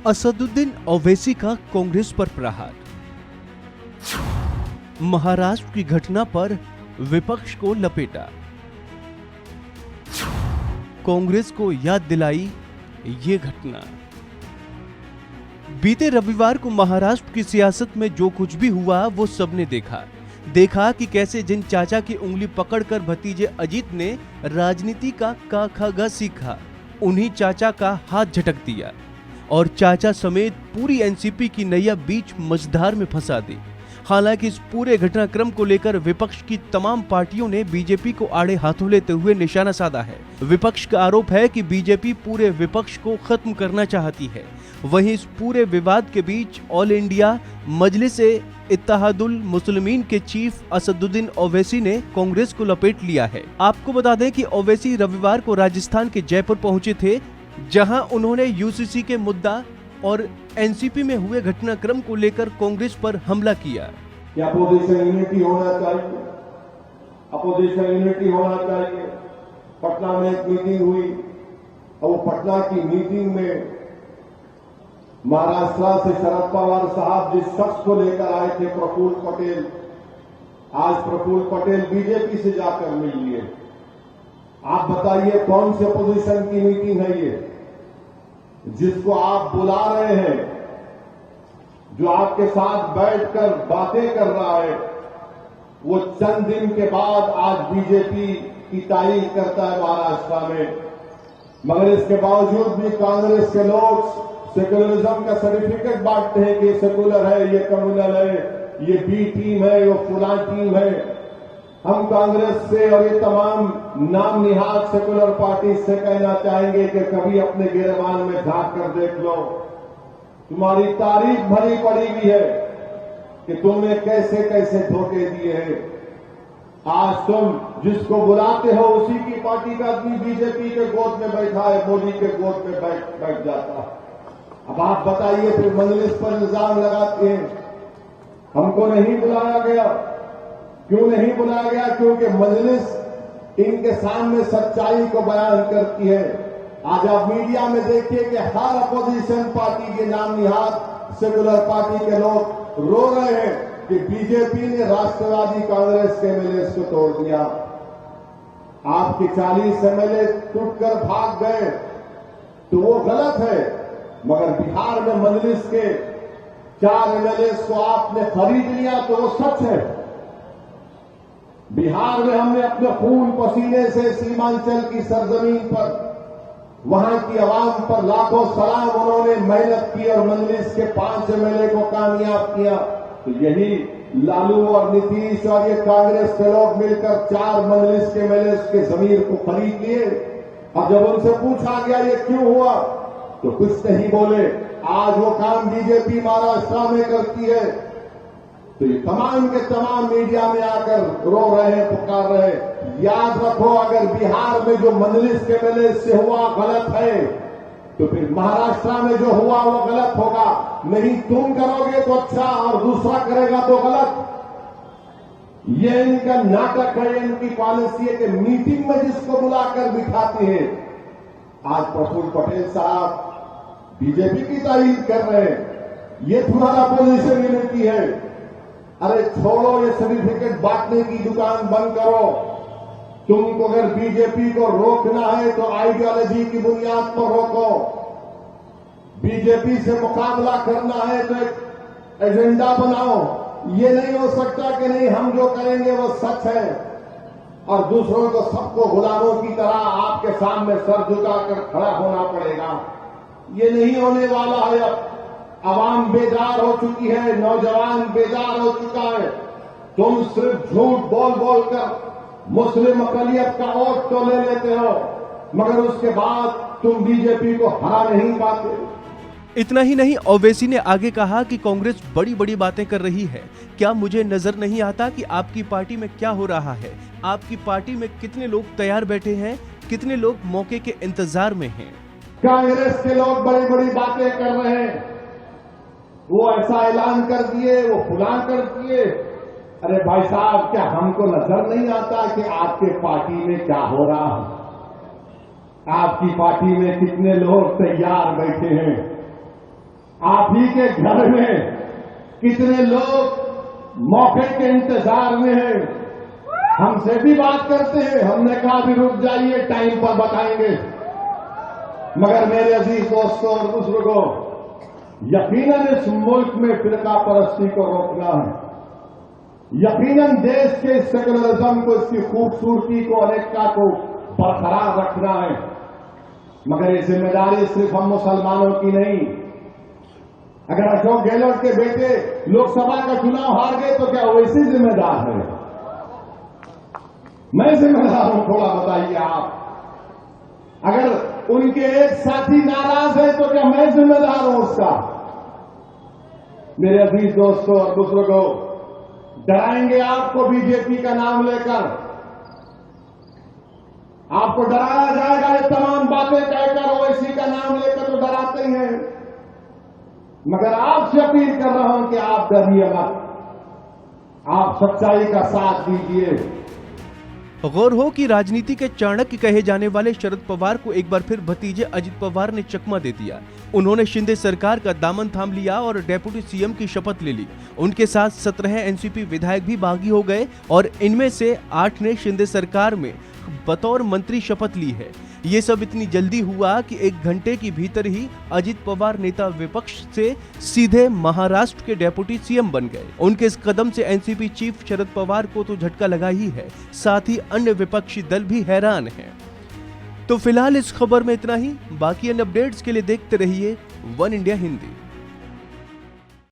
असदुद्दीन ओवैसी का कांग्रेस पर प्रहार। महाराष्ट्र की घटना पर विपक्ष को लपेटा। कांग्रेस को याद दिलाई ये घटना। बीते रविवार को महाराष्ट्र की सियासत में जो कुछ भी हुआ वो सबने देखा कि कैसे जिन चाचा की उंगली पकड़कर भतीजे अजीत ने राजनीति का क ख ग सीखा, उन्हीं चाचा का हाथ झटक दिया और चाचा समेत पूरी एनसीपी की नैया बीच मझधार में फंसा दी। हालांकि इस पूरे घटनाक्रम को लेकर विपक्ष की तमाम पार्टियों ने बीजेपी को आड़े हाथों लेते हुए निशाना साधा है। विपक्ष का आरोप है कि बीजेपी पूरे विपक्ष को खत्म करना चाहती है। वहीं इस पूरे विवाद के बीच ऑल इंडिया मजलिस-ए-इत्तेहादुल मुस्लिमीन के चीफ असदुद्दीन ओवैसी ने कांग्रेस को लपेट लिया है। आपको बता दें कि ओवैसी रविवार को राजस्थान के जयपुर पहुंचे थे, जहां उन्होंने यूसीसी के मुद्दा और एनसीपी में हुए घटनाक्रम को लेकर कांग्रेस पर हमला किया। अपोजिशन यूनिटी होना चाहिए, अपोजिशन यूनिटी होना चाहिए। पटना में एक मीटिंग हुई और वो पटना की मीटिंग में महाराष्ट्र से शरद पवार साहब जिस शख्स को लेकर आए थे, प्रफुल्ल पटेल, आज प्रफुल्ल पटेल बीजेपी से जाकर मिल लिए। आप बताइए कौन से अपोजिशन की मीटिंग है ये जिसको आप बुला रहे हैं, जो आपके साथ बैठकर बातें कर रहा है, वो चंद दिन के बाद आज बीजेपी की तारीफ करता है महाराष्ट्र में। मगर इसके बावजूद भी कांग्रेस के लोग सेकुलरिज्म का सर्टिफिकेट बांटते हैं कि ये सेकुलर है, ये कम्युनल है, ये बी टीम है, ये फुला टीम है। हम कांग्रेस से और ये तमाम नाम निहाद सेकुलर पार्टी से कहना चाहेंगे कि कभी अपने गिरबान में झांक कर देख लो। तुम्हारी तारीफ भरी पड़ी हुई है कि तुमने कैसे कैसे धोखे दिए हैं। आज तुम जिसको बुलाते हो उसी की पार्टी का आदमी बीजेपी के गोद में बैठा है, मोदी के गोद में बैठ जाता है। अब आप बताइए फिर मजलिस पर इल्जाम लगाते हैं हमको नहीं बुलाया गया। क्यों नहीं बुलाया गया? क्योंकि मजलिस इनके सामने सच्चाई को बयान करती है। आज आप मीडिया में देखिए कि हर अपोजिशन पार्टी के नाम निहाद सेकुलर पार्टी के लोग रो रहे हैं कि बीजेपी ने राष्ट्रवादी कांग्रेस के एमएलए को तोड़ दिया। आपके 40 एमएलए टूटकर भाग गए तो वो गलत है, मगर बिहार में मजलिस के 4 एमएलए को आपने खरीद लिया तो वो सच है। बिहार में हमने अपने खून पसीने से सीमांचल की सरजमीन पर वहां की आवाम पर लाखों सलाम उन्होंने मेहनत की और मजलिस के 5 एमएलए को कामयाब किया। तो यही लालू और नीतीश और ये कांग्रेस के लोग मिलकर 4 मजलिस के एमएलए के जमीन को खरीद लिए। और जब उनसे पूछा गया ये क्यों हुआ तो कुछ नहीं बोले। आज वो काम बीजेपी महाराष्ट्र में करती है तो ये तमाम के तमाम मीडिया में आकर रो रहे हैं, पुकार रहे हैं। याद रखो, अगर बिहार में जो मजलिस के एमएलए से हुआ गलत है तो फिर महाराष्ट्र में जो हुआ वो गलत होगा। नहीं तुम करोगे तो अच्छा और दूसरा करेगा तो गलत। ये इनका नाटक है, इनकी पॉलिसी है कि मीटिंग में जिसको बुलाकर बिठाते हैं। आज प्रफुल्ल पटेल साहब बीजेपी की तारीफ कर रहे हैं, ये तुम्हारा अपोजिशन यूनिटी है। अरे छोड़ो, ये सर्टिफिकेट बांटने की दुकान बंद करो। तुमको अगर बीजेपी को रोकना है तो आइडियोलॉजी की बुनियाद पर रोको। बीजेपी से मुकाबला करना है तो एक एजेंडा बनाओ। ये नहीं हो सकता कि नहीं हम जो करेंगे वो सच है और दूसरों को सबको गुलामों की तरह आपके सामने सर झुकाकर खड़ा होना पड़ेगा। ये नहीं होने वाला है। अब आवाम बेजार हो चुकी है, नौजवान बेजार हो चुका है। तुम सिर्फ झूठ बोल बोल कर मुस्लिम अकलियत का वोट तो ले लेते हो, मगर उसके बाद तुम बीजेपी को हरा नहीं पाते। इतना ही नहीं, ओवैसी ने आगे कहा कि कांग्रेस बड़ी बड़ी बातें कर रही है। क्या मुझे नजर नहीं आता कि आपकी पार्टी में क्या हो रहा है? आपकी पार्टी में कितने लोग तैयार बैठे हैं, कितने लोग मौके के इंतजार में हैं? कांग्रेस के लोग बड़ी बड़ी बातें कर रहे हैं, वो ऐसा ऐलान कर दिए, वो फुला कर दिए। अरे भाई साहब, क्या हमको नजर नहीं आता कि आपके पार्टी में क्या हो रहा है? आपकी पार्टी में कितने लोग तैयार बैठे हैं? आप ही के घर में कितने लोग मौके के इंतजार में हैं। हमसे भी बात करते हैं, हमने कहा भी रुक जाइए, टाइम पर बताएंगे। मगर मेरे अजीज दोस्तों और बुजुर्गों, यकीनन इस मुल्क में फिरका परस्ती को रोकना है। यकीनन देश के सेकुलरिज्म को, इसकी खूबसूरती को, अनेकता को बरकरार रखना है। मगर ये जिम्मेदारी सिर्फ हम मुसलमानों की नहीं। अगर अशोक गहलोत के बेटे लोकसभा का चुनाव हार गए तो क्या वैसे जिम्मेदार है? मैं जिम्मेदार हूं, थोड़ा बताइए आप। अगर उनके एक साथी नाराज है तो क्या मैं जिम्मेदार हूं उसका? मेरे अजीज दोस्तों और बुजुर्गों, डराएंगे आपको बीजेपी का नाम लेकर, आपको डराया जाएगा। ये तमाम बातें कहकर ओवैसी का नाम लेकर तो डराते ही हैं, मगर आपसे अपील कर रहा हूं कि आप डरिए मत, आप सच्चाई का साथ दीजिए। गौर हो कि राजनीति के चाणक्य कहे जाने वाले शरद पवार को एक बार फिर भतीजे अजित पवार ने चकमा दे दिया। उन्होंने शिंदे सरकार का दामन थाम लिया और डेप्यूटी सीएम की शपथ ले ली। उनके साथ 17 एनसीपी विधायक भी बागी हो गए और इनमें से 8 ने शिंदे सरकार में बतौर मंत्री शपथ ली है। ये सब इतनी जल्दी हुआ कि 1 घंटे के भीतर ही अजित पवार नेता विपक्ष से सीधे महाराष्ट्र के डेप्यूटी सीएम बन गए। उनके इस कदम से एनसीपी चीफ शरद पवार को तो झटका लगा ही है, साथ ही अन्य विपक्षी दल भी हैरान हैं। तो फिलहाल इस खबर में इतना ही। बाकी अन्य अपडेट्स के लिए देखते रहिए वन इंडिया हिंदी।